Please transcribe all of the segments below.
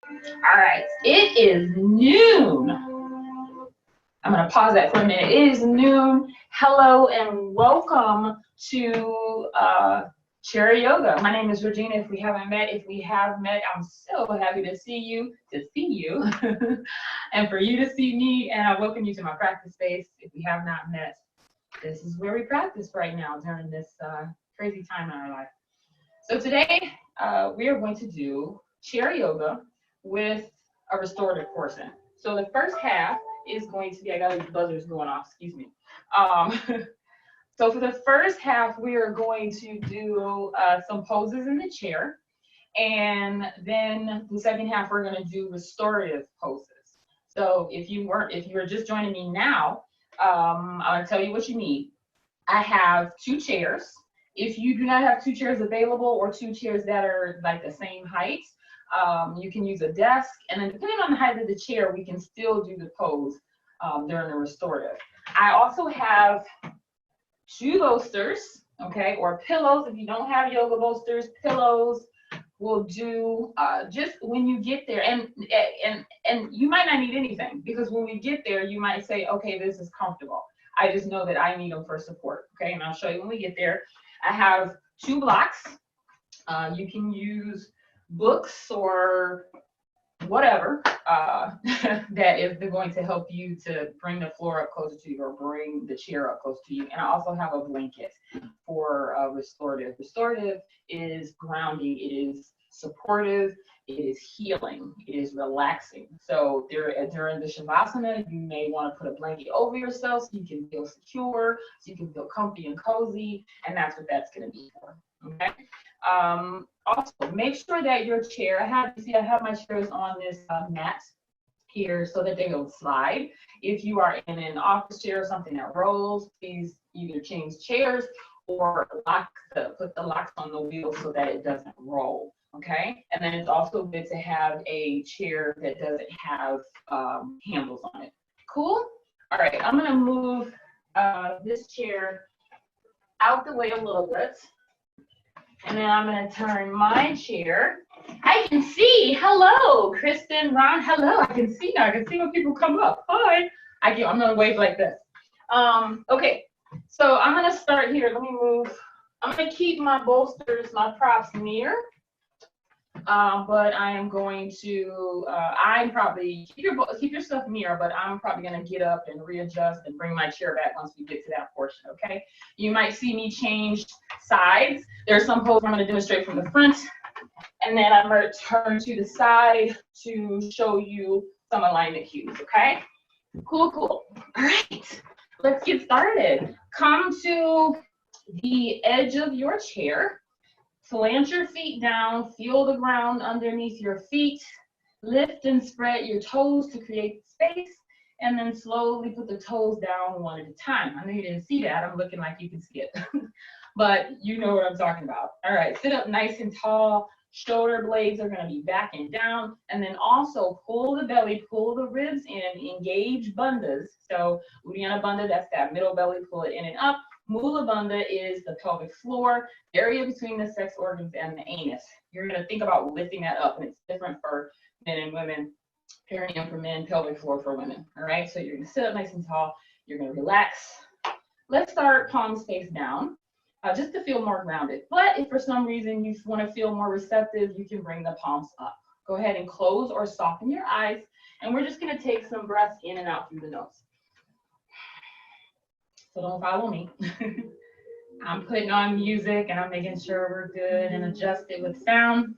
All right, it is noon. I'm going to pause that for a minute. It is noon. Hello and welcome to Chair Yoga. My name is Regina. If we haven't met, if we have met, I'm so happy to see you, and for you to see me. And I welcome you to my practice space. If we have not met, this is where we practice right now during this crazy time in our life. So today we are going to do Chair Yoga with a restorative portion. So the first half is going to be, I got these buzzers going off, excuse me. So for the first half, we are going to do some poses in the chair. And then the second half, we're going to do restorative poses. So if you were just joining me now, I'm going to tell you what you need. I have 2 chairs. If you do not have 2 chairs available or 2 chairs that are like the same height, you can use a desk, and then depending on the height of the chair, we can still do the pose during the restorative. I also have 2 bolsters, okay, or pillows. If you don't have yoga bolsters, pillows will do just when you get there. And you might not need anything, because when we get there, you might say, okay, this is comfortable. I just know that I need them for support, okay, and I'll show you when we get there. I have 2 blocks. You can use books or whatever that is going to help you to bring the floor up closer to you or bring the chair up close to you. And I also have a blanket for restorative. Restorative is grounding, it is supportive, it is healing, it is relaxing. So during the Shavasana, you may want to put a blanket over yourself so you can feel secure, so you can feel comfy and cozy, and that's what that's going to be for. Okay. Also, make sure that your chair, I have my chairs on this mat here so that they don't slide. If you are in an office chair or something that rolls, please either change chairs or put the locks on the wheel so that it doesn't roll. Okay, and then it's also good to have a chair that doesn't have handles on it. Cool. All right, I'm going to move this chair out the way a little bit. And then I'm going to turn my chair. I can see. Hello, Kristen, Ron. Hello. I can see now. I can see when people come up. Hi. I'm going to wave like this. Okay. So I'm going to start here. Let me move. I'm going to keep my bolsters, my props near. But I am going to, I'm probably, keep your stuff near, but I'm probably going to get up and readjust and bring my chair back once we get to that portion, okay? You might see me change sides. There are some poses I'm going to demonstrate from the front, and then I'm going to turn to the side to show you some alignment cues, okay? Cool, cool. All right, let's get started. Come to the edge of your chair. Plant your feet down, feel the ground underneath your feet, lift and spread your toes to create space, and then slowly put the toes down one at a time. I know you didn't see that, I'm looking like you can see it, but you know what I'm talking about. All right, sit up nice and tall, shoulder blades are gonna be back and down, and then also pull the belly, pull the ribs in, engage bandhas. So Uddiyana Bandha, that's that middle belly, pull it in and up. Mula Bandha is the pelvic floor, area between the sex organs and the anus. You're going to think about lifting that up, and it's different for men and women. Perineum for men, pelvic floor for women. All right, so you're going to sit up nice and tall. You're going to relax. Let's start palms face down, just to feel more grounded. But if for some reason you want to feel more receptive, you can bring the palms up. Go ahead and close or soften your eyes, and we're just going to take some breaths in and out through the nose. So don't follow me. I'm putting on music and I'm making sure we're good and adjusted with sound.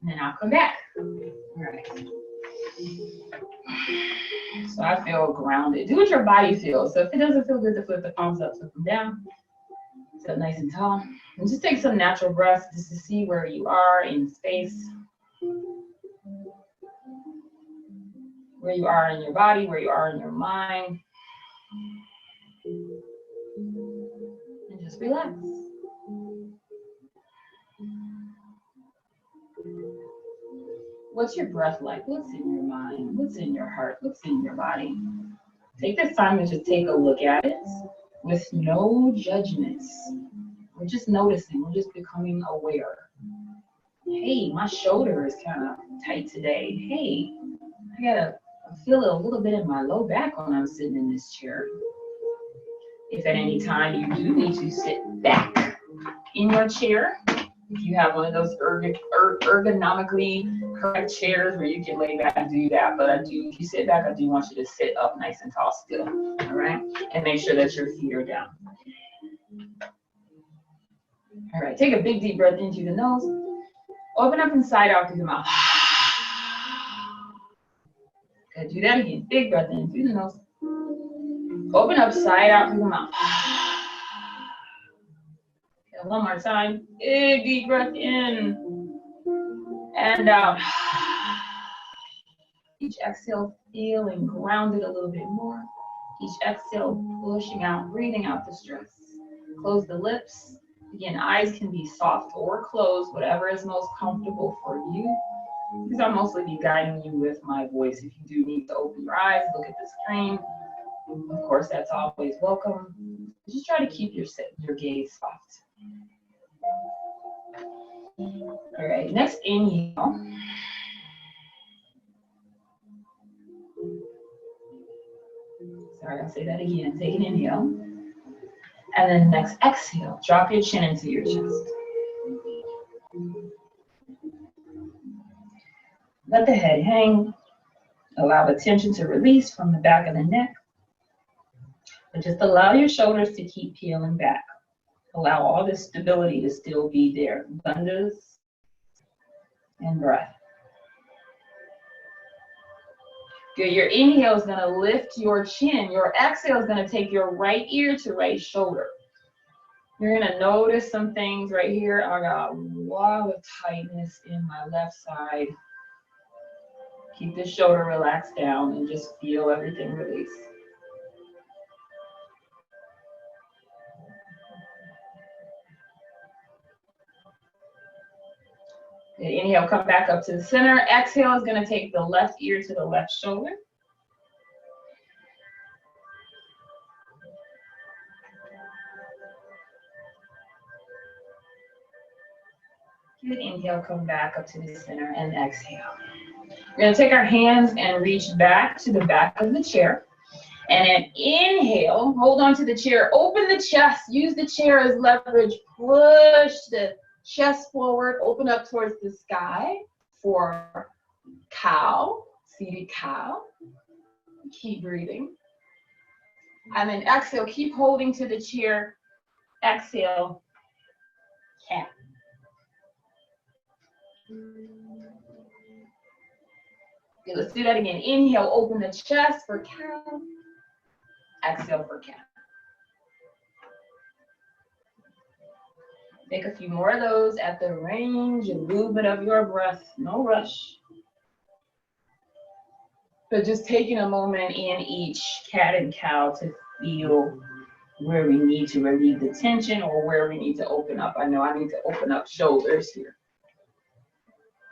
And then I'll come back. All right. So I feel grounded. Do what your body feels. So if it doesn't feel good to flip the palms up, flip them down. Sit nice and tall. And just take some natural breaths just to see where you are in space. Where you are in your body, where you are in your mind. And just relax. What's your breath like? What's in your mind? What's in your heart? What's in your body? Take this time and just take a look at it with no judgments. We're just noticing. We're just becoming aware. Hey, my shoulder is kind of tight today. Hey, I feel it a little bit in my low back when I'm sitting in this chair. If at any time you do need to sit back in your chair, if you have one of those ergonomically correct chairs where you can lay back and do that, but if you sit back, I do want you to sit up nice and tall still, all right? And make sure that your feet are down. All right, take a big deep breath in through the nose. Open up and side out through the mouth. Good, do that again. Big breath in through the nose. Open up, side out through the mouth. Okay, one more time. Big deep breath in and out. Each exhale, feeling grounded a little bit more. Each exhale, pushing out, breathing out the stress. Close the lips. Again, eyes can be soft or closed, whatever is most comfortable for you. Because I'll mostly be guiding you with my voice. If you do need to open your eyes, look at the screen, of course, that's always welcome. Just try to keep your gaze soft. All right, next inhale. Sorry, I'll say that again. Take an inhale. And then next exhale, drop your chin into your chest. Let the head hang. Allow the tension to release from the back of the neck. But just allow your shoulders to keep peeling back. Allow all this stability to still be there. Bandhas and breath. Good, your inhale is gonna lift your chin. Your exhale is gonna take your right ear to right shoulder. You're gonna notice some things right here. I got a lot of tightness in my left side. Keep the shoulder relaxed down and just feel everything release. Good, inhale, come back up to the center. Exhale is gonna take the left ear to the left shoulder. Good, inhale, come back up to the center and exhale. We're gonna take our hands and reach back to the back of the chair. And then inhale, hold on to the chair, open the chest, use the chair as leverage, push the chest forward, open up towards the sky for cow, seated cow. Keep breathing. And then exhale, keep holding to the chair. Exhale, cat. Okay, let's do that again. Inhale, open the chest for cow. Exhale for cat. Take a few more of those at the range and movement of your breath. No rush. But just taking a moment in each cat and cow to feel where we need to relieve the tension or where we need to open up. I know I need to open up shoulders here.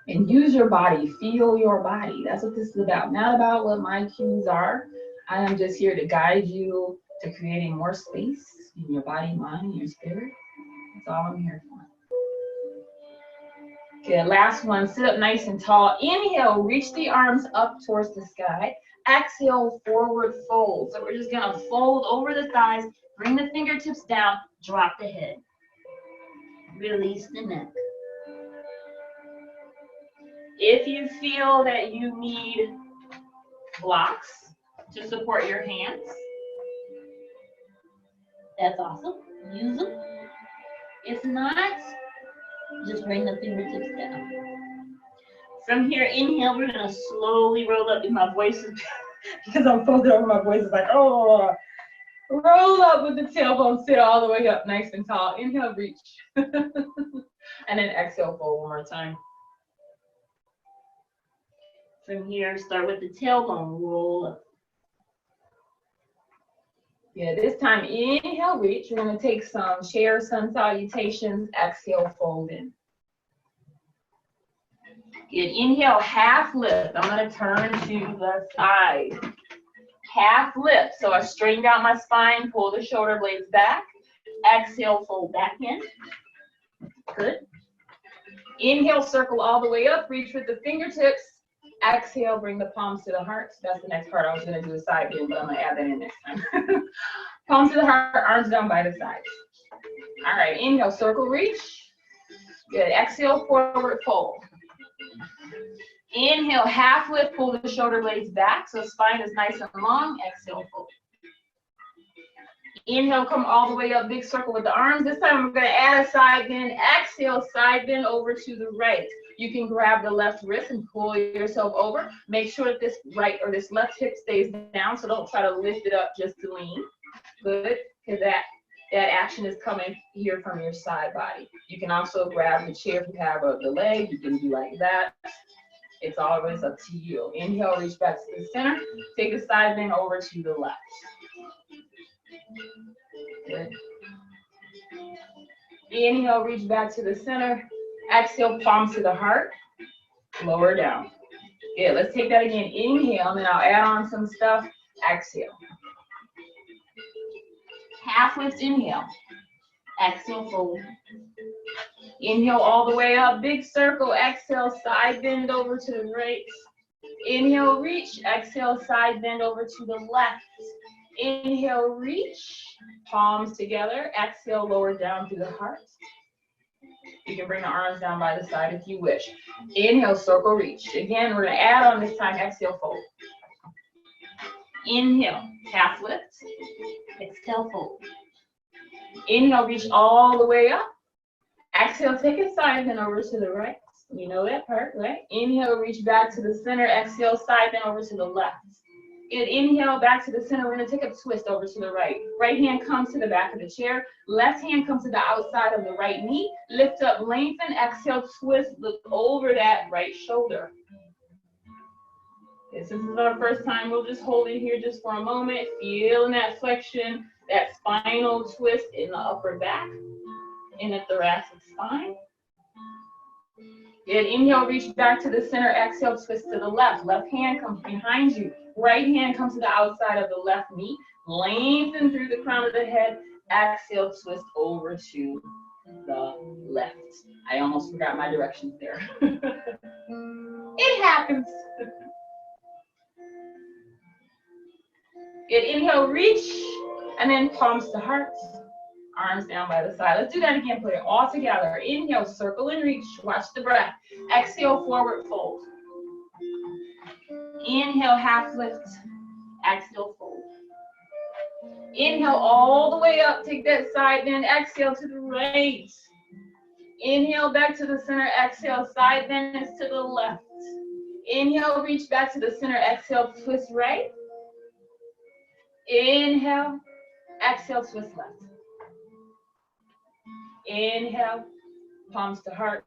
And use your body, feel your body. That's what this is about. Not about what my cues are. I am just here to guide you to creating more space in your body, mind, and your spirit. That's all I'm here for. Good, last one, sit up nice and tall. Inhale, reach the arms up towards the sky. Exhale, forward fold. So we're just gonna fold over the thighs, bring the fingertips down, drop the head. Release the neck. If you feel that you need blocks to support your hands, that's awesome. Use them. If not, just bring the fingertips down. From here, inhale, we're gonna slowly roll up. And my voice is, because I'm folded over, my voice is like, oh. Roll up with the tailbone, sit all the way up nice and tall. Inhale, reach. And then exhale, fold one more time. From here, start with the tailbone, roll up. Yeah, this time, inhale, reach. We're gonna take some chair sun salutations, exhale, fold in. Good, inhale, half lift. I'm gonna turn to the side. Half lift, so I straightened out my spine, pull the shoulder blades back. Exhale, fold back in. Good. Inhale, circle all the way up, reach with the fingertips. Exhale, bring the palms to the heart. That's the next part. I was gonna do a side bend, but I'm gonna add that in next time. Palms to the heart, arms down by the sides. All right, inhale, circle, reach. Good, exhale, forward fold. Inhale, half lift, pull the shoulder blades back so spine is nice and long. Exhale, fold. Inhale, come all the way up, big circle with the arms. This time I'm gonna add a side bend. Exhale, side bend over to the right. You can grab the left wrist and pull yourself over. Make sure that this right or this left hip stays down, so don't try to lift it up just to lean. Good, because that action is coming here from your side body. You can also grab the chair if you have the leg. You can do like that. It's always up to you. Inhale, reach back to the center. Take a side bend over to the left. Good. Inhale, reach back to the center. Exhale, palms to the heart. Lower down. Good. Let's take that again. Inhale, and then I'll add on some stuff. Exhale. Half lift, inhale. Exhale, fold. Inhale all the way up, big circle. Exhale, side bend over to the right. Inhale, reach. Exhale, side bend over to the left. Inhale, reach. Palms together. Exhale, lower down to the heart. You can bring the arms down by the side if you wish. Inhale, circle, reach. Again, we're going to add on this time. Exhale, fold. Inhale, half lift. Exhale, fold. Inhale, reach all the way up. Exhale, take a side bend over to the right. You know that part, right? Inhale, reach back to the center. Exhale, side bend over to the left. Good. Inhale, back to the center. We're going to take a twist over to the right. Right hand comes to the back of the chair. Left hand comes to the outside of the right knee. Lift up, lengthen. Exhale, twist. Look over that right shoulder. This is our first time. We'll just hold it here just for a moment. Feeling that flexion, that spinal twist in the upper back, in the thoracic spine. Good. Inhale, reach back to the center. Exhale, twist to the left. Left hand comes behind you. Right hand comes to the outside of the left knee. Lengthen through the crown of the head. Exhale, twist over to the left. I almost forgot my directions there. It happens. Good. Inhale, reach, and then palms to heart. Arms down by the side. Let's do that again. Put it all together. Inhale, circle and reach. Watch the breath. Exhale, forward fold. Inhale, half lift. Exhale, fold. Inhale all the way up. Take that side bend. Exhale to the right. Inhale back to the center. Exhale, side bend is to the left. Inhale, reach back to the center. Exhale, twist right. Inhale. Exhale, twist left. Inhale, palms to heart,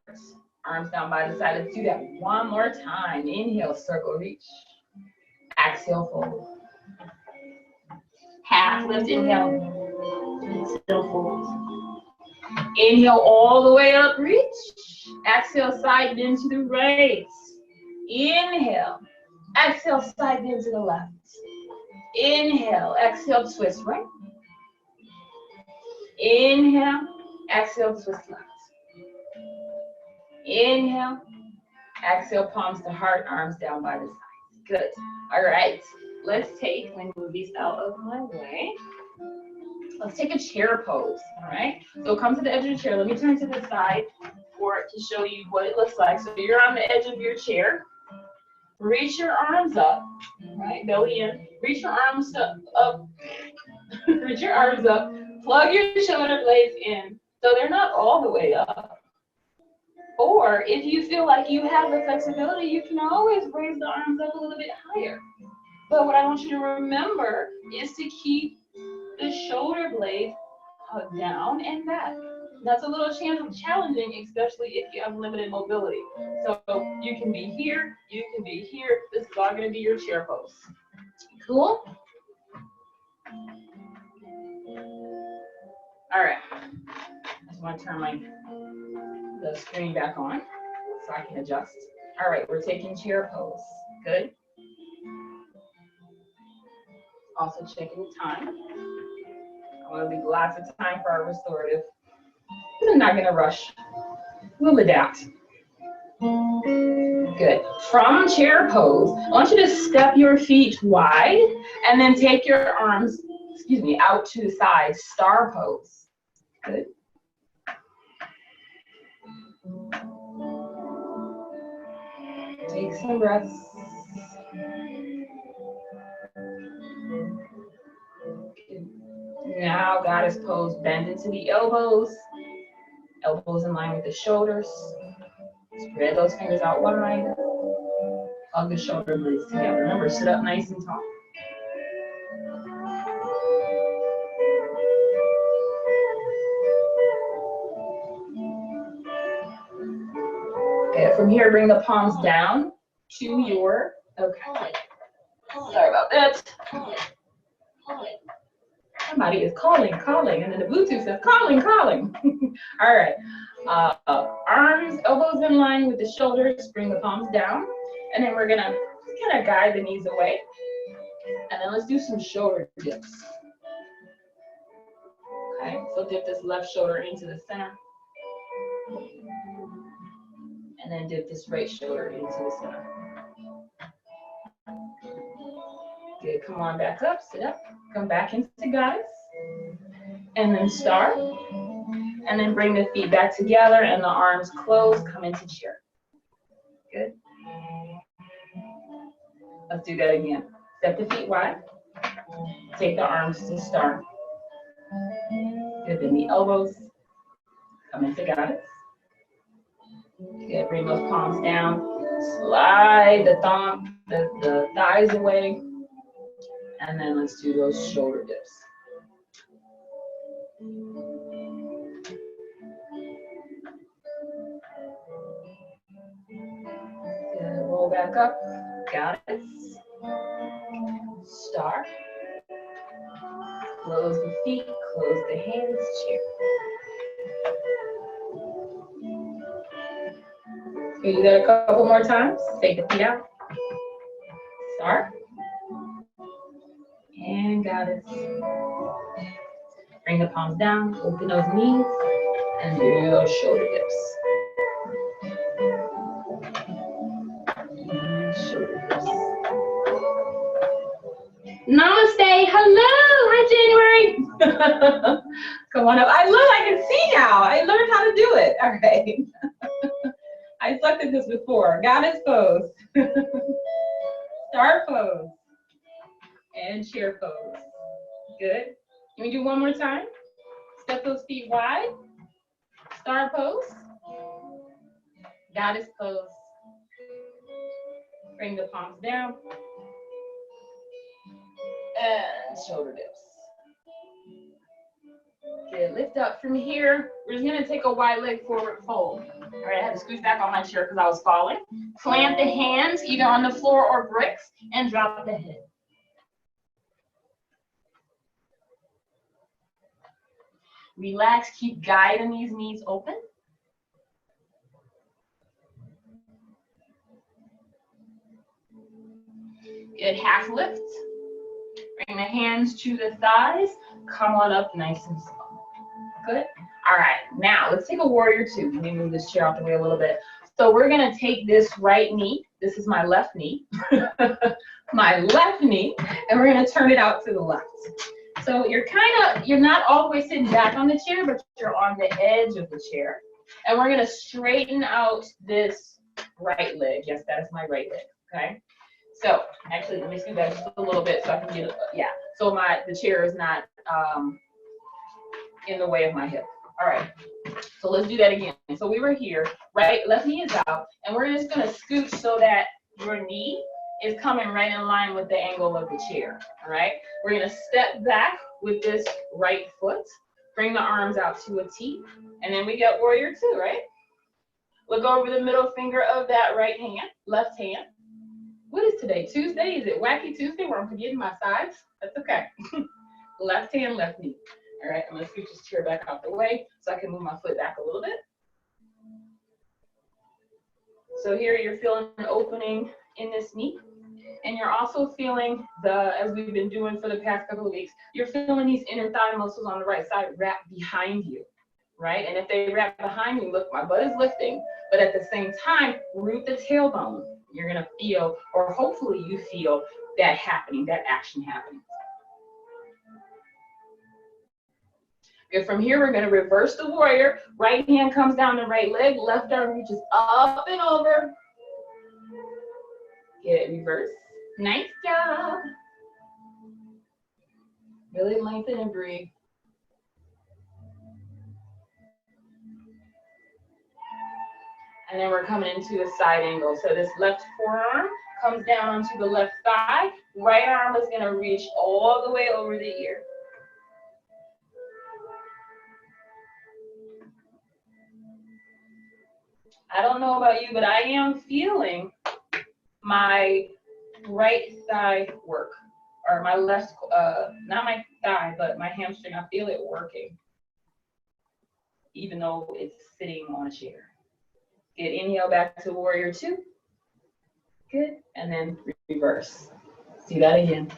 arms down by the side. Let's do that one more time. Inhale, circle, reach. Exhale, fold. Half lift, inhale. Exhale, fold. Inhale all the way up, reach. Exhale, side bend to the right. Inhale. Exhale, side bend to the left. Inhale, exhale, twist right. Inhale. Exhale, twist left. Inhale. Exhale, palms to heart, arms down by the sides. Good. All right. Let me move these out of my way. Let's take a chair pose. All right. So come to the edge of the chair. Let me turn to the side for it to show you what it looks like. So you're on the edge of your chair. Reach your arms up. All right. Belly in. Reach your arms up. Reach your arms up. Plug your shoulder blades in. So they're not all the way up. Or if you feel like you have the flexibility, you can always raise the arms up a little bit higher. But what I want you to remember is to keep the shoulder blade down and back. That's a little challenging, especially if you have limited mobility. So you can be here, you can be here. This is all going to be your chair pose. Cool? All right. I just want to turn the screen back on so I can adjust. All right, we're taking chair pose. Good. Also checking time. I want to leave lots of time for our restorative. I'm not going to rush. We'll adapt. Good. From chair pose, I want you to step your feet wide and then take your arms, excuse me, out to the side, star pose. Good. Take some breaths. Now, goddess pose, bend into the elbows. Elbows in line with the shoulders. Spread those fingers out wide. Hug the shoulder blades together. Remember, sit up nice and tall. Okay, from here, bring the palms down to your, okay. Sorry about that. Somebody is calling, and then the Bluetooth says calling. All right. Arms, elbows in line with the shoulders. Bring the palms down, and then we're gonna kind of guide the knees away, and then let's do some shoulder dips. Okay, so dip this left shoulder into the center, and then dip this right shoulder into the center. Good. Come on back up. Sit up. Come back into goddess, and then star. And then bring the feet back together and the arms close, come into chair. Good. Let's do that again. Step the feet wide. Take the arms to star. Good, bend the elbows. Come into goddess. Good, bring those palms down. Slide the thighs away. And then let's do those shoulder dips. Roll back up, goddess, star, close the feet, close the hands, chair. Can you do that a couple more times? Take the feet out, star, and goddess. Bring the palms down, open those knees, and do those shoulder dips. Namaste. Hello. Hi, January. Come on up. I can see now. I learned how to do it. All right. I sucked at this before. Goddess pose. Star pose. And chair pose. Good. Can we do one more time? Step those feet wide. Star pose. Goddess pose. Bring the palms down. And shoulder dips. Good, lift up from here. We're just gonna take a wide leg forward fold. All right, I had to scooch back on my chair because I was falling. Plant the hands either on the floor or bricks and drop the head. Relax, keep guiding these knees open. Good, half lift. Bring the hands to the thighs. Come on up nice and slow. Good. All right, now let's take a warrior two. Let me move this chair out the way a little bit. So we're gonna take this right knee. This is my left knee. My left knee, and we're gonna turn it out to the left. So you're not all the way sitting back on the chair, but you're on the edge of the chair. And we're gonna straighten out this right leg. Yes, that is my right leg, okay? So actually, let me scoot that just a little bit so I can get, yeah. So the chair is not in the way of my hip. All right, so let's do that again. So we were here, right, left knee is out, and we're just gonna scooch so that your knee is coming right in line with the angle of the chair, all right? We're gonna step back with this right foot, bring the arms out to a T, and then we got warrior two, right? Look over the middle finger of that right hand, left hand. What is today, Tuesday? Is it Wacky Tuesday where I'm forgetting my sides? That's okay. Left hand, left knee. All right, I'm gonna scoot this chair back out the way so I can move my foot back a little bit. So here you're feeling an opening in this knee. And you're also feeling as we've been doing for the past couple of weeks, you're feeling these inner thigh muscles on the right side wrap behind you. right? And if they wrap behind me, look, my butt is lifting, but at the same time, root the tailbone. You're gonna feel, or hopefully you feel that happening, that action happening. Good. From here, we're gonna reverse the warrior. Right hand comes down the right leg, left arm reaches up and over. Get it, reverse. Nice job. Really lengthen and breathe. And then we're coming into a side angle. So this left forearm comes down onto the left thigh. Right arm is gonna reach all the way over the ear. I don't know about you, but I am feeling my right thigh work, or my left, not my thigh, but my hamstring. I feel it working, even though it's sitting on a chair. Good, inhale back to warrior two. Good, and then reverse. Do that again.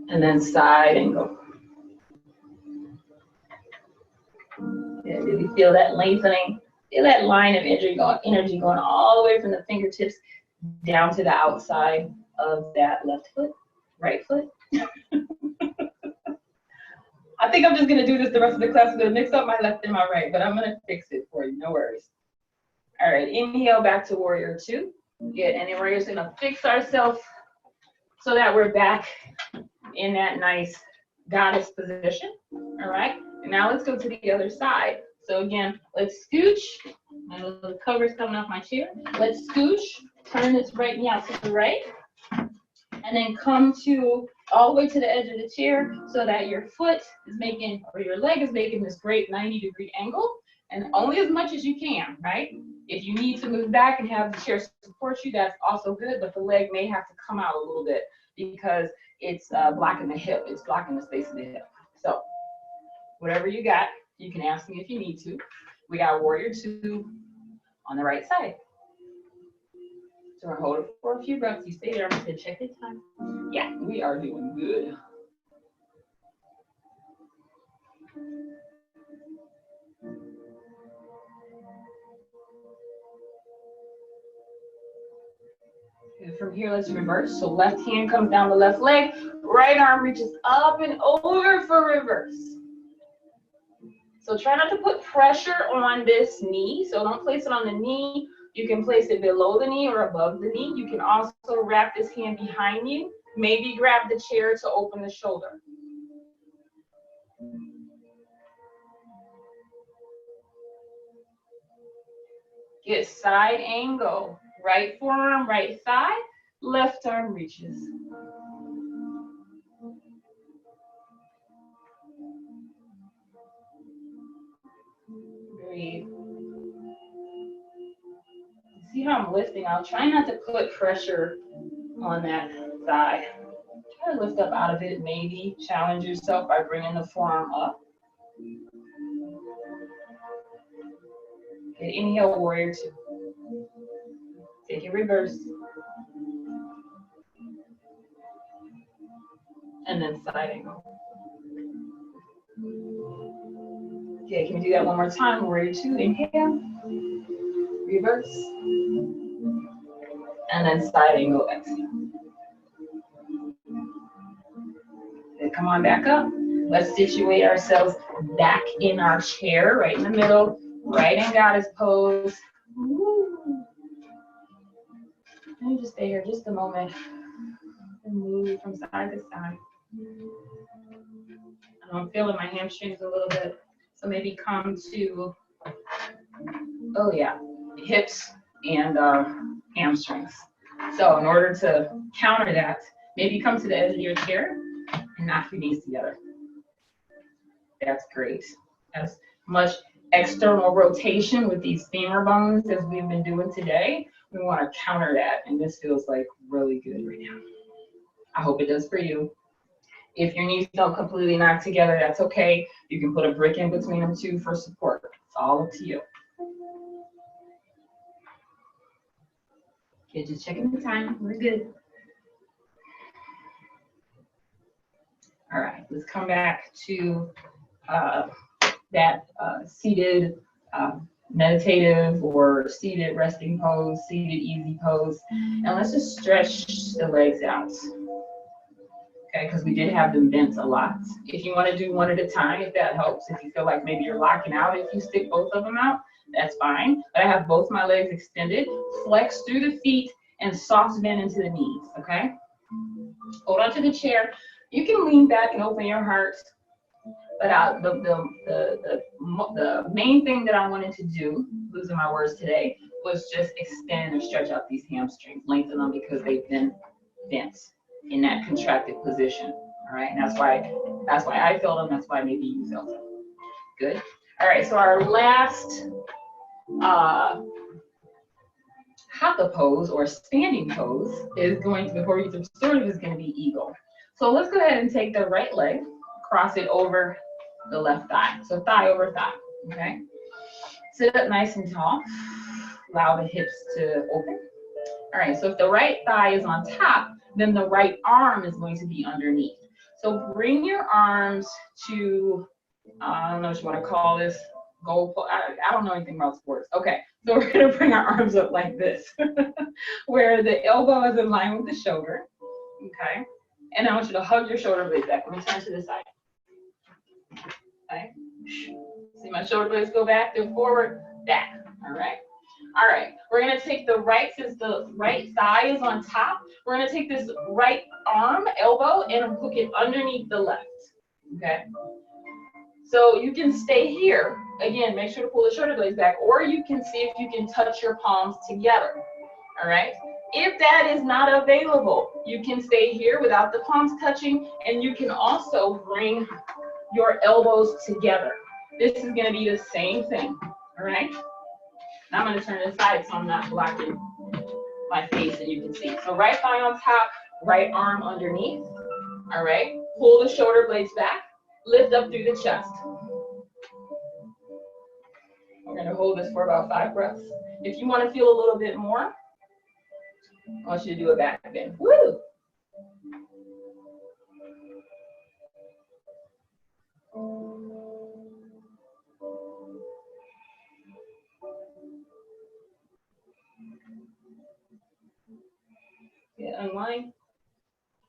And then side angle. Yeah, really feel that lengthening. Feel that line of energy going all the way from the fingertips down to the outside of that left foot, right foot. I think I'm just gonna do this the rest of the class. I'm gonna mix up my left and my right, but I'm gonna fix it for you, no worries. All right, inhale back to warrior two. Good, and then we're just gonna fix ourselves so that we're back in that nice goddess position, all right? And now let's go to the other side. So again, let's scooch. My little cover's coming off my chair. Let's scooch, turn this right knee out to the right, and then come to all the way to the edge of the chair so that your foot is making, or your leg is making this great 90-degree angle, and only as much as you can, right? If you need to move back and have the chair support you, that's also good, but the leg may have to come out a little bit because it's blocking the hip, it's blocking the space of the hip. So whatever you got, you can ask me if you need to. We got warrior two on the right side. So we're holding for a few breaths. You stay there, I'm gonna check the time. Yeah, we are doing good. And from here, let's reverse. So left hand comes down the left leg, right arm reaches up and over for reverse. So try not to put pressure on this knee. So don't place it on the knee. You can place it below the knee or above the knee. You can also wrap this hand behind you. Maybe grab the chair to open the shoulder. Get side angle. Right forearm, right thigh, left arm reaches. Breathe. See how I'm lifting? I'll try not to put pressure on that thigh. Try to lift up out of it, maybe. Challenge yourself by bringing the forearm up. Okay, inhale, warrior two. Take it reverse. And then side angle. Okay, can we do that one more time? Warrior two, inhale. Reverse. And then side angle, exhale. Okay, come on back up. Let's situate ourselves back in our chair, right in the middle, right in goddess pose. Woo. Let me just stay here just a moment and move from side to side. I'm feeling my hamstrings a little bit, so maybe come to, oh yeah, hips and hamstrings. So in order to counter that, maybe come to the edge of your chair and knock your knees together. That's great. As much external rotation with these femur bones as we've been doing today. We want to counter that, and this feels like really good right now. I hope it does for you. If your knees don't completely knock together, that's okay. You can put a brick in between them too for support. It's all up to you. Okay, just checking the time. We're good. All right, let's come back to that seated meditative or seated resting pose, seated easy pose. And let's just stretch the legs out. Okay, because we did have them bent a lot. If you want to do one at a time, if that helps, if you feel like maybe you're locking out, if you stick both of them out, that's fine. But I have both my legs extended, flex through the feet, and soft bend into the knees, okay? Hold on to the chair. You can lean back and open your heart. But the main thing that I wanted to do, losing my words today, was just extend and stretch out these hamstrings, lengthen them because they've been bent in that contracted position. All right, and that's why I feel them. That's why maybe you feel them. Good. All right. So our last hatha pose or standing pose is going to, before we get to restorative, is going to be eagle. So let's go ahead and take the right leg, cross it over the left thigh. So thigh over thigh. Okay. Sit up nice and tall. Allow the hips to open. All right. So if the right thigh is on top, then the right arm is going to be underneath. So bring your arms to, I don't know what you want to call this, goal pole. I don't know anything about sports. Okay, so we're going to bring our arms up like this, where the elbow is in line with the shoulder. Okay, and I want you to hug your shoulder blades back. Let me turn to the side. Okay, see my shoulder blades go back, they're forward, back. All right. All right, we're gonna take the right, since the right thigh is on top, we're gonna take this right arm, elbow, and hook it underneath the left, okay? So you can stay here. Again, make sure to pull the shoulder blades back, or you can see if you can touch your palms together, all right? If that is not available, you can stay here without the palms touching, and you can also bring your elbows together. This is gonna be the same thing, all right? Now I'm going to turn this side so I'm not blocking my face and you can see. So right thigh on top, right arm underneath. All right. Pull the shoulder blades back. Lift up through the chest. We're going to hold this for about 5 breaths. If you want to feel a little bit more, I want you to do a back bend. Woo! Get unwind,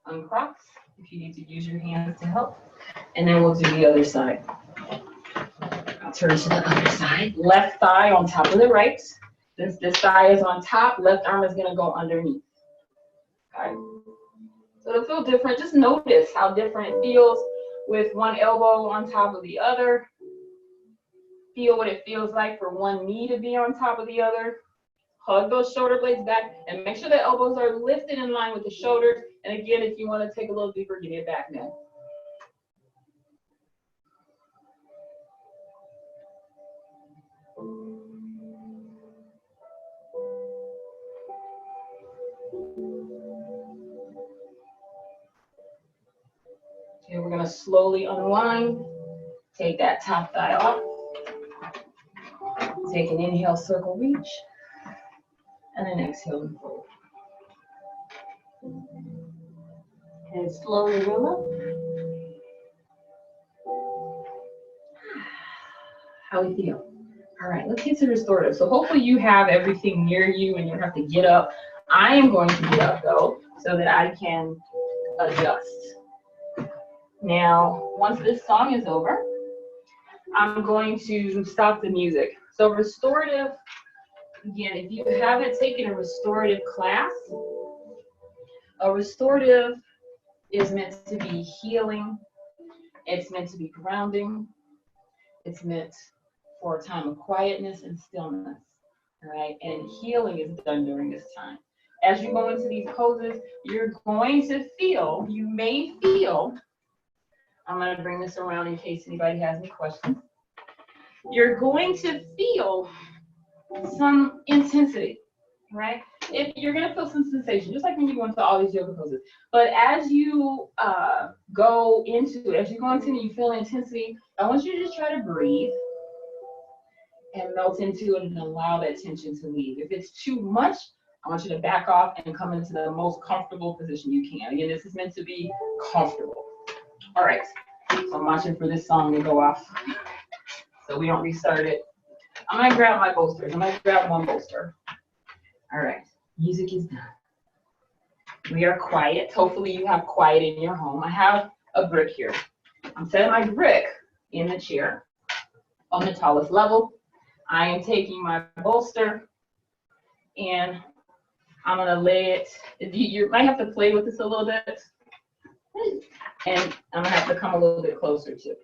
uncross if you need to use your hands to help. And then we'll do the other side. I'll turn to the other side. Left thigh on top of the right. Since this thigh is on top, left arm is going to go underneath. Okay. So it'll feel different. Just notice how different it feels with one elbow on top of the other. Feel what it feels like for one knee to be on top of the other. Hug those shoulder blades back and make sure the elbows are lifted in line with the shoulders. And again, if you want to take a little deeper, give me a back bend. Okay, we're going to slowly unwind. Take that top thigh off. Take an inhale, circle reach. And then exhale and fold. And slowly roll up. How we feel? All right, let's get to restorative. So hopefully you have everything near you and you don't have to get up. I am going to get up though, so that I can adjust. Now, once this song is over, I'm going to stop the music. So restorative, again, if you haven't taken a restorative class, a restorative is meant to be healing. It's meant to be grounding. It's meant for a time of quietness and stillness, all right? And healing is done during this time. As you go into these poses, you're going to feel, you may feel, I'm going to bring this around in case anybody has any questions. You're going to feel some intensity, right? If you're going to feel some sensation, just like when you go into all these yoga poses. But as you go into it, you feel intensity, I want you to just try to breathe and melt into it and allow that tension to leave. If it's too much, I want you to back off and come into the most comfortable position you can. Again, this is meant to be comfortable. All right. So I'm watching for this song to go off so we don't restart it. I'm gonna grab my bolsters. I'm gonna grab one bolster. All right, music is done. We are quiet. Hopefully you have quiet in your home. I have a brick here. I'm setting my brick in the chair on the tallest level. I am taking my bolster and I'm gonna lay it. You might have to play with this a little bit. And I'm gonna have to come a little bit closer too.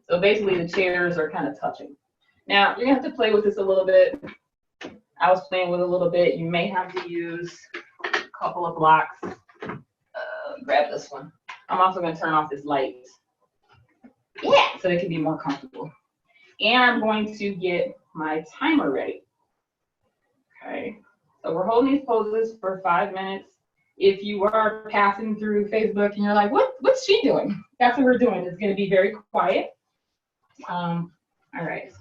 So basically the chairs are kind of touching. Now you're gonna have to play with this a little bit. I was playing with a little bit. You may have to use a couple of blocks. Grab this one. I'm also gonna turn off this light. Yeah, so it can be more comfortable. And I'm going to get my timer ready. Okay, so we're holding these poses for 5 minutes. If you are passing through Facebook and you're like, what's she doing? That's what we're doing. It's gonna be very quiet. All right.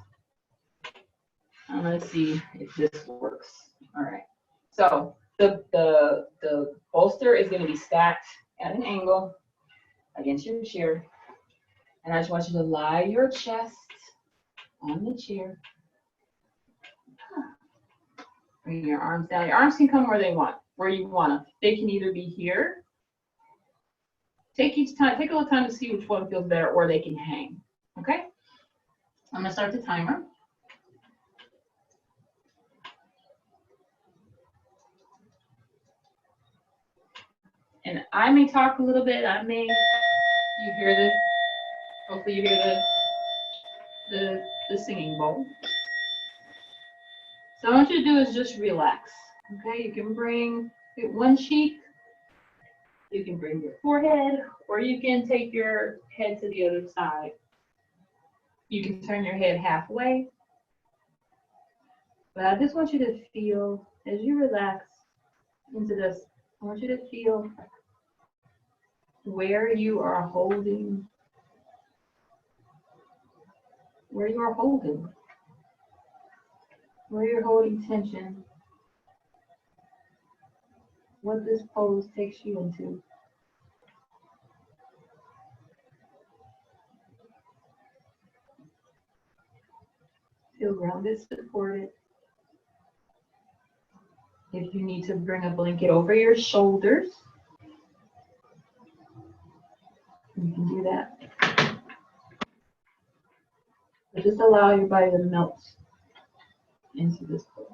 I'm gonna see if this works. All right. So the bolster is gonna be stacked at an angle against your chair. And I just want you to lie your chest on the chair. Bring your arms down. Your arms can come where you want them. They can either be here. Take a little time to see which one feels better, or they can hang. Okay? I'm gonna start the timer. And I may talk a little bit. You hear the, hopefully you hear the singing bowl. So what I want you to do is just relax. Okay, you can bring one cheek, you can bring your forehead, or you can take your head to the other side. You can turn your head halfway. But I just want you to feel, as you relax into this, I want you to feel where you are holding, where you're holding tension, what this pose takes you into. Feel grounded, supported. If you need to bring a blanket over your shoulders, you can do that. But just allow your body to melt into this pose.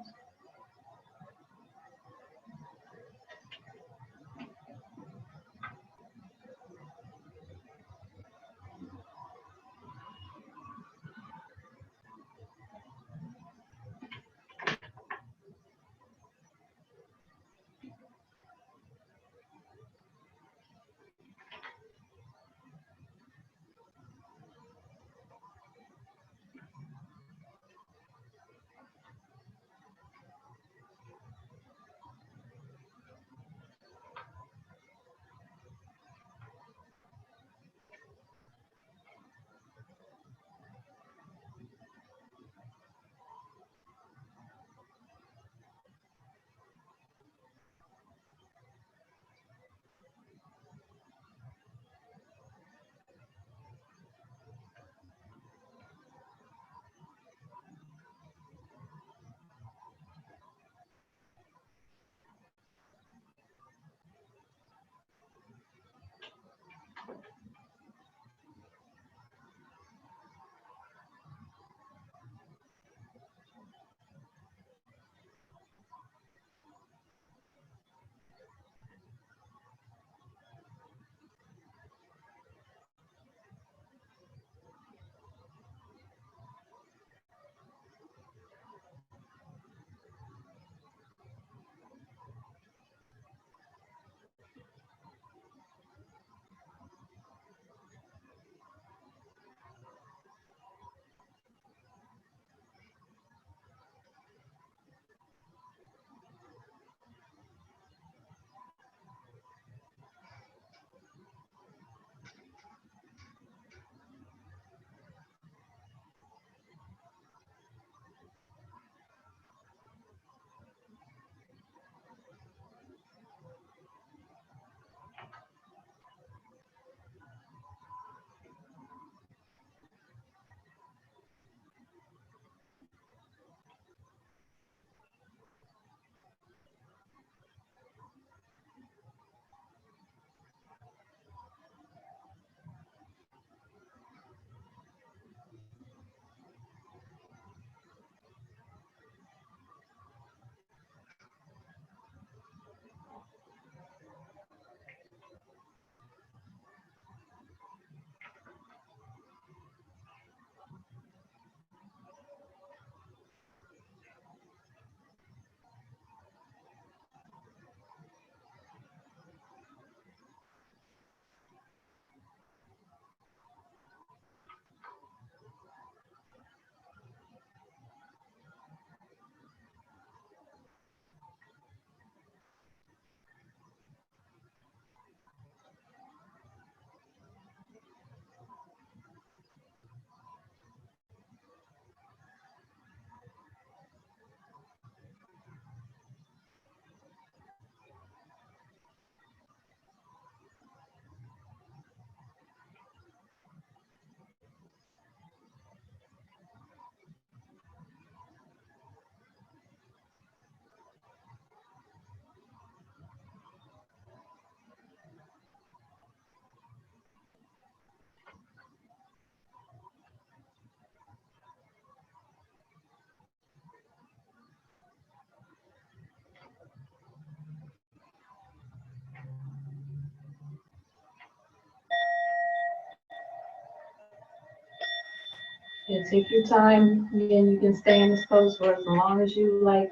And take your time. Again, you can stay in this pose for as long as you like.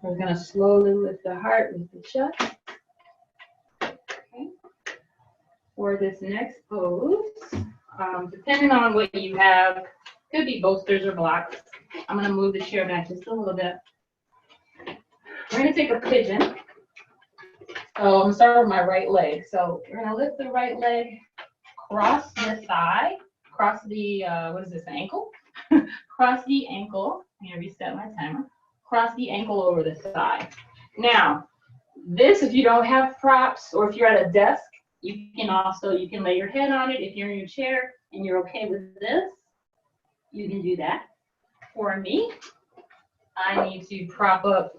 We're going to slowly lift the heart, lift the chest. Okay. For this next pose, depending on what you have, could be bolsters or blocks. I'm going to move the chair back just a little bit. We're going to take a pigeon. So I'm going to start with my right leg. So we're going to lift the right leg, cross the thigh, cross the, what is this, ankle? Cross the ankle. I'm going to reset my timer. Cross the ankle over the thigh. Now, this, if you don't have props or if you're at a desk, you can lay your head on it. If you're in your chair and you're okay with this, you can do that. For me, I need to prop up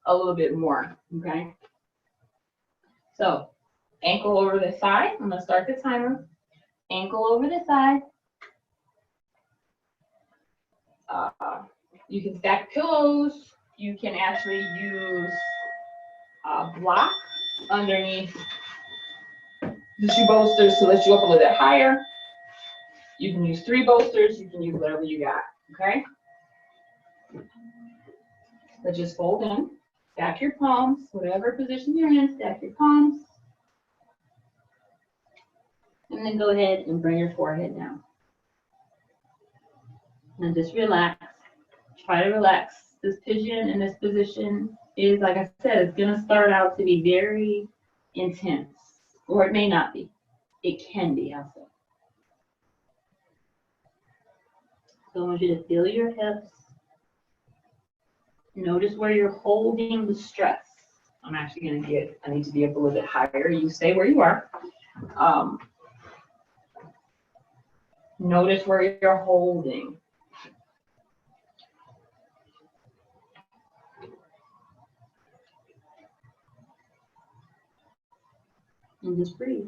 a little bit more, okay? So, ankle over the thigh. I'm gonna start the timer. Ankle over the thigh. You can stack pillows. You can actually use a block underneath the 2 bolsters to lift you up a little bit higher. You can use 3 bolsters. You can use whatever you got, okay? But just fold in, stack your palms, whatever position you're in, stack your palms. And then go ahead and bring your forehead down. And just relax. Try to relax. This pigeon in this position is, like I said, it's going to start out to be very intense. Or it may not be. It can be, I'll say. So I want you to feel your hips. Notice where you're holding the stress. I'm actually going to I need to be up a little bit higher. You stay where you are. Notice where you're holding. And just breathe.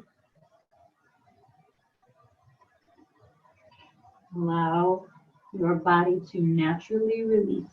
Allow your body to naturally release.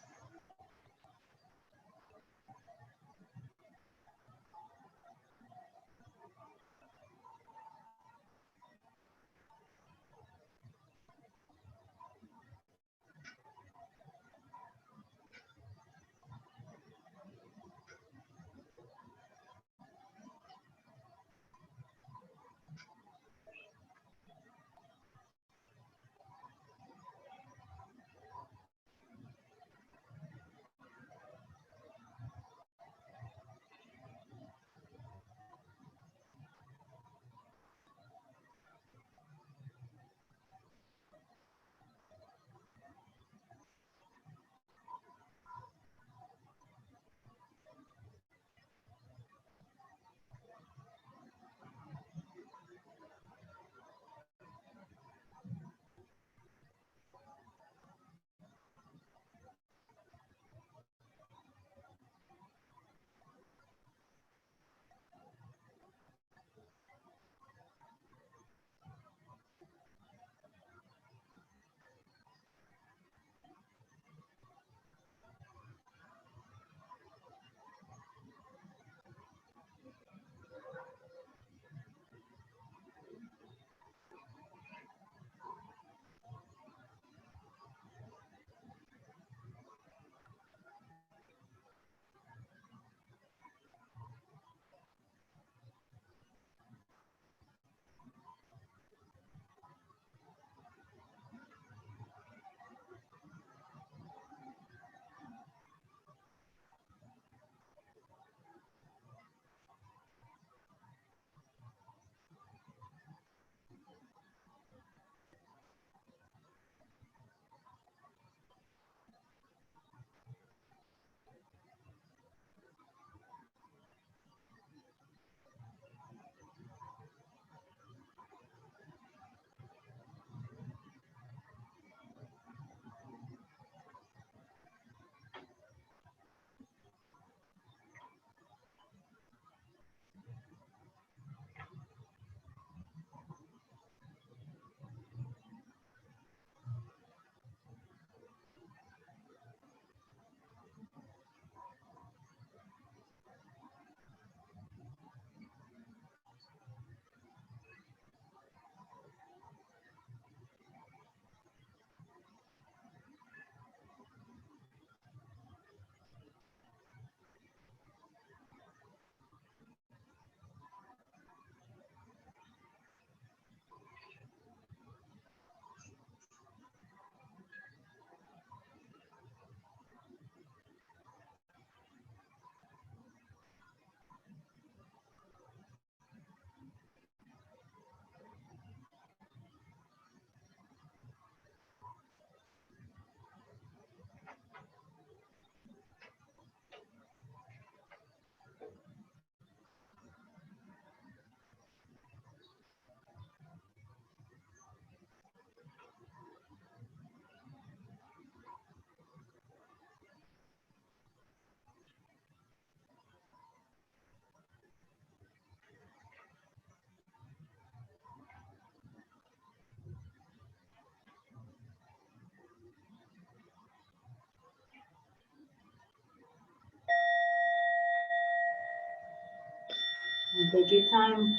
Take your time.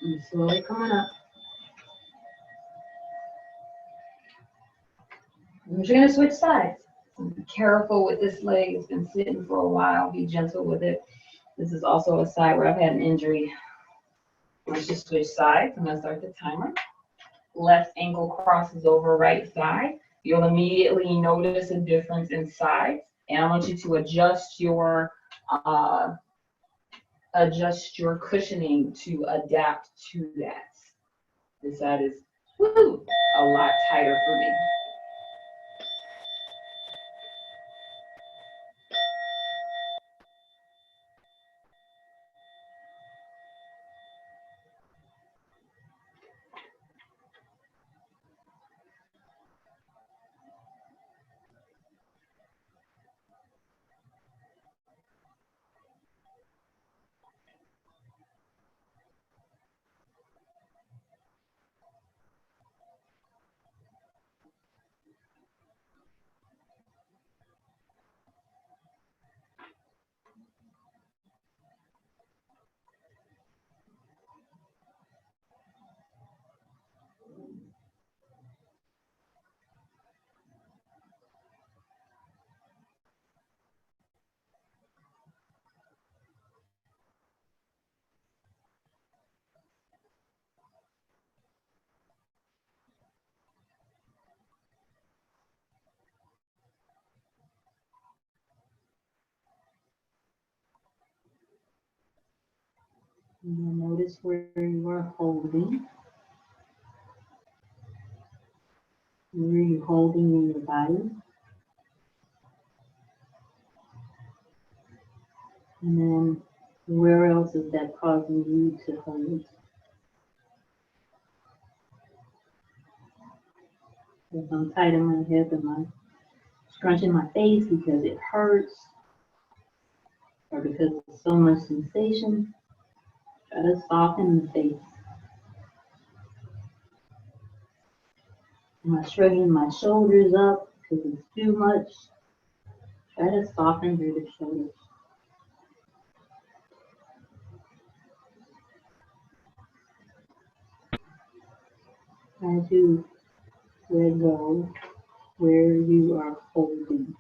You're slowly coming up. We're just gonna switch sides. Be careful with this leg. It's been sitting for a while. Be gentle with it. This is also a side where I've had an injury. Let's just switch sides. I'm gonna start the timer. Left ankle crosses over right side. You'll immediately notice a difference in sides, and I want you to uh, adjust your cushioning to adapt to that. This side is a lot tighter for me. And then notice where you are holding. Where are you holding in your body? And then where else is that causing you to hold? If I'm tight in my hip, am I scrunching my face because it hurts or because of so much sensation? Try to soften the face. Am I shrugging my shoulders up because it's too much? Try to soften through the shoulders. Try to let go where you are holding.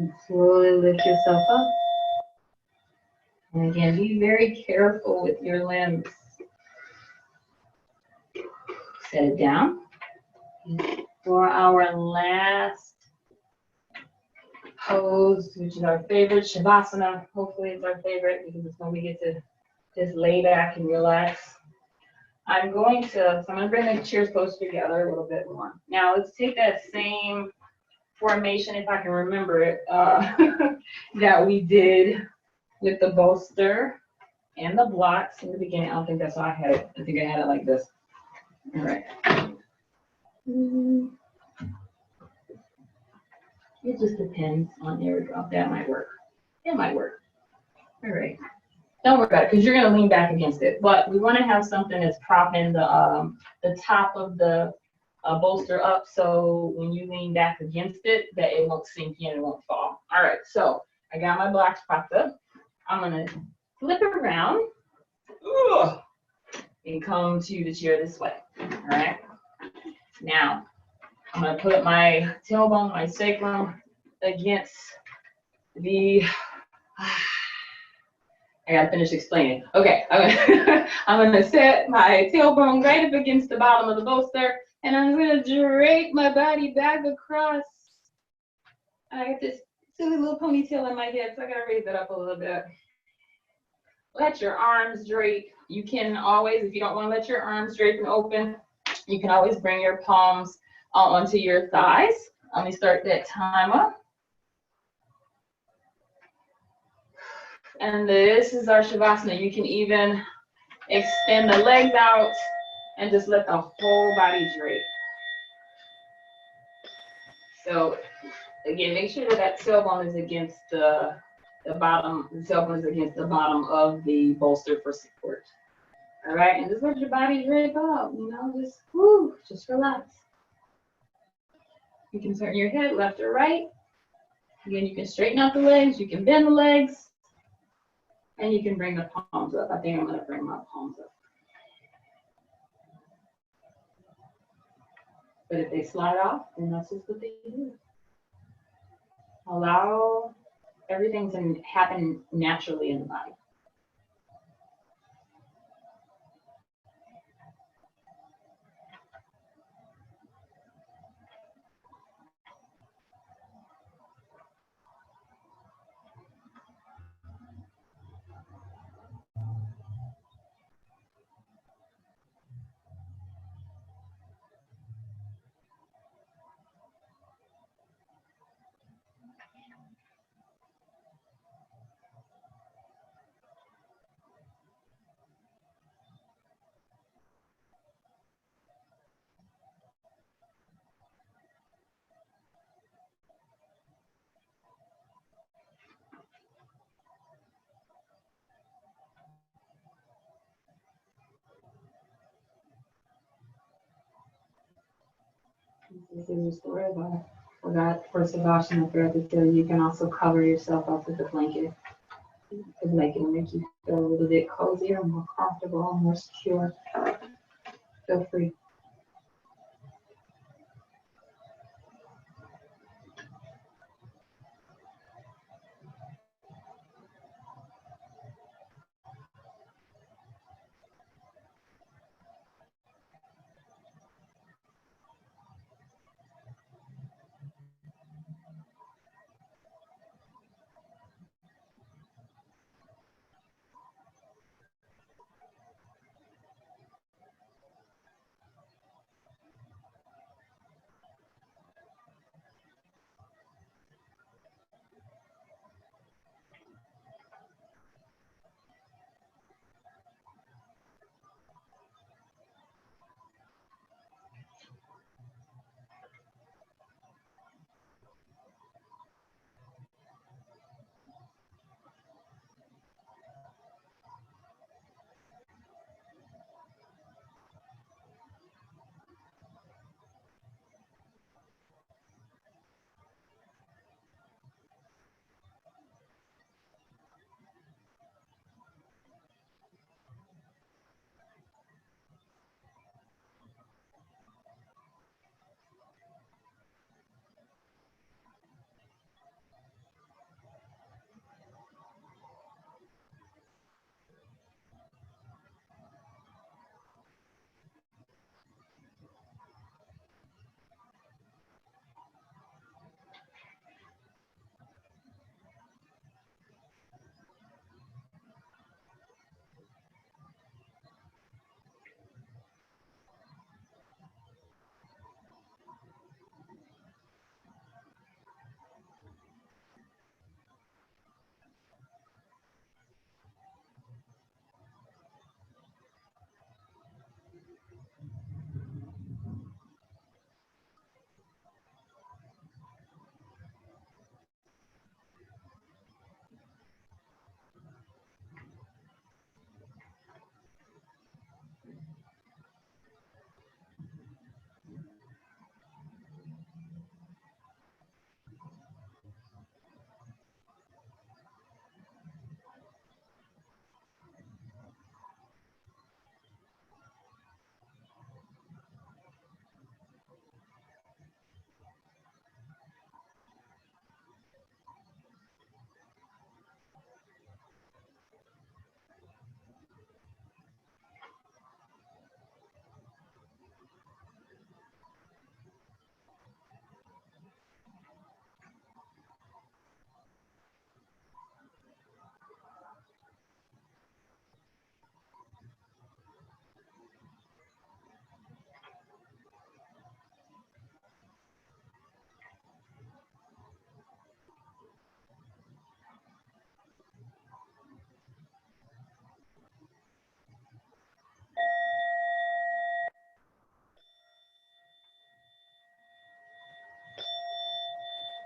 And slowly lift yourself up. And again, be very careful with your limbs. Set it down. For our last pose, which is our favorite, Shavasana. Hopefully it's our favorite because it's when we get to just lay back and relax. I'm going to bring the chairs closer together a little bit more. Now let's take that same formation, if I can remember it, that we did with the bolster and the blocks in the beginning. I don't think that's how I had it. I think I had it like this. All right. It just depends on, there we go. That might work. It might work. All right. Don't worry about it because you're going to lean back against it. But we want to have something that's propping the top of the bolster up, so when you lean back against it, that it won't sink in, it won't fall. All right, so I got my blocks propped up. I'm going to flip around and come to the chair this way. All right. Now, I'm going to put my tailbone, my sacrum against the... I gotta finish explaining. Okay, I'm gonna set my tailbone right up against the bottom of the bolster, and I'm gonna drape my body back across. I got this silly little ponytail in my head, so I gotta raise it up a little bit. Let your arms drape. You can always, if you don't want to let your arms drape and open, you can always bring your palms onto your thighs. Let me start that timer. And this is our Shavasana. You can even extend the legs out and just let the whole body drape. So again, make sure that that tailbone is against the bottom. The tailbone is against the bottom of the bolster for support. All right, and just let your body drape up. You know, just relax. You can turn your head left or right. Again, you can straighten out the legs. You can bend the legs. And you can bring the palms up. I think I'm going to bring my palms up. But if they slide off, then that's just what they do. Allow everything to happen naturally in the body. This is restorative. I forgot for Savasana, I forgot to tell you, you can also cover yourself up with a blanket. The blanket will make you feel a little bit cozier, more comfortable, more secure. Feel free.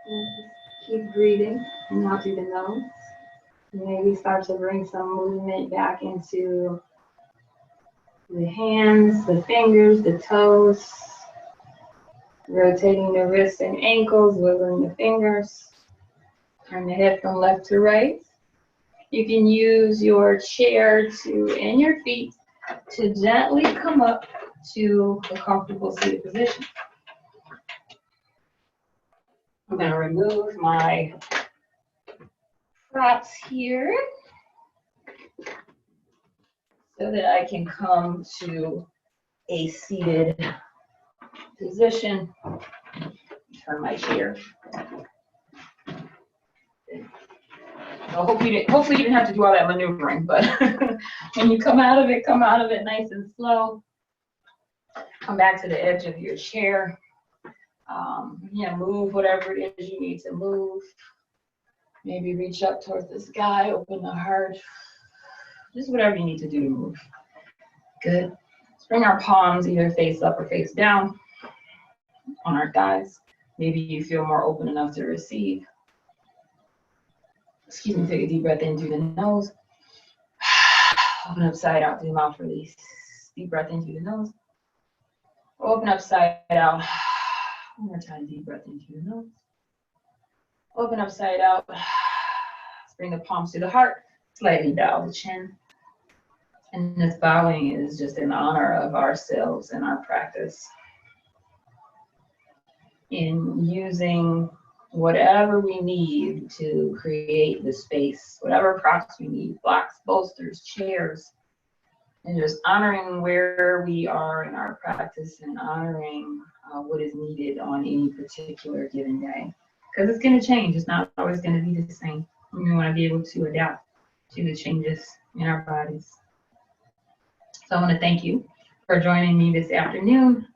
And just keep breathing and out through the nose. Maybe start to bring some movement back into the hands, the fingers, the toes. Rotating the wrists and ankles, wiggling the fingers. Turn the head from left to right. You can use your chair and your feet to gently come up to a comfortable seated position. I'm going to remove my props here so that I can come to a seated position. Turn my chair. So hopefully you didn't have to do all that maneuvering, but when you come out of it nice and slow. Come back to the edge of your chair. Move whatever it is you need to move. Maybe reach up towards the sky, open the heart. Just whatever you need to do to move. Good. Let's bring our palms either face up or face down on our thighs. Maybe you feel more open enough to receive. Excuse me, take a deep breath in through the nose. Open up side out through the mouth, release. Deep breath in through the nose. Open up side out. One more time, deep breath in through the nose. Open up side out. Let's bring the palms to the heart. Slightly bow the chin. And this bowing is just in honor of ourselves and our practice. In using whatever we need to create the space, whatever props we need, blocks, bolsters, chairs, and just honoring where we are in our practice and honoring what is needed on any particular given day. Because it's going to change. It's not always going to be the same. We want to be able to adapt to the changes in our bodies. So I want to thank you for joining me this afternoon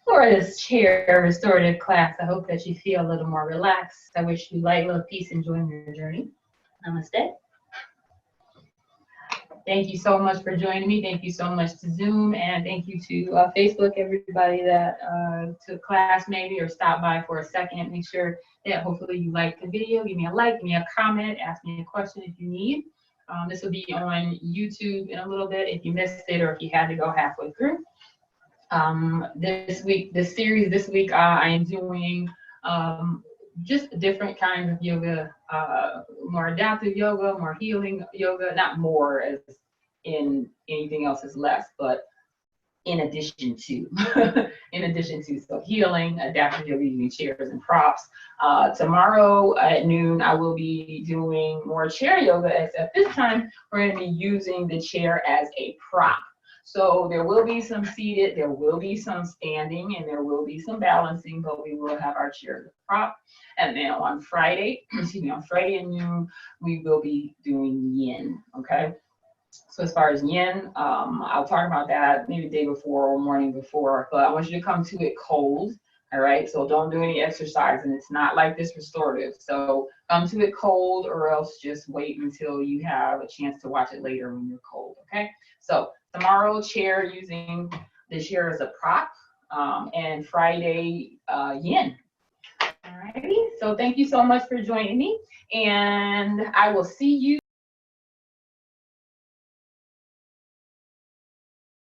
for this chair restorative class. I hope that you feel a little more relaxed. I wish you light, love, peace, and joy in your journey. Namaste. Thank you so much for joining me. Thank you so much to Zoom, and thank you to Facebook, everybody that took class maybe or stopped by for a second. Make sure that hopefully you liked the video. Give me a like, give me a comment, ask me a question if you need. This will be on YouTube in a little bit if you missed it or if you had to go halfway through. This week, I am doing just different kinds of yoga, more adaptive yoga, more healing yoga, not more as in anything else is less, but in addition to, so healing, adaptive yoga using chairs and props. Tomorrow at noon, I will be doing more chair yoga, except this time we're going to be using the chair as a prop. So there will be some seated, there will be some standing, and there will be some balancing, but we will have our chair as a prop. And then on Friday, on Friday at noon, we will be doing yin, okay? So as far as yin, I'll talk about that maybe the day before or morning before, but I want you to come to it cold, all right? So don't do any exercise, and it's not like this restorative. So come to it cold, or else just wait until you have a chance to watch it later when you're cold, okay? So tomorrow, chair, using the chair as a prop, and Friday, yin. All righty, so thank you so much for joining me, and I will see you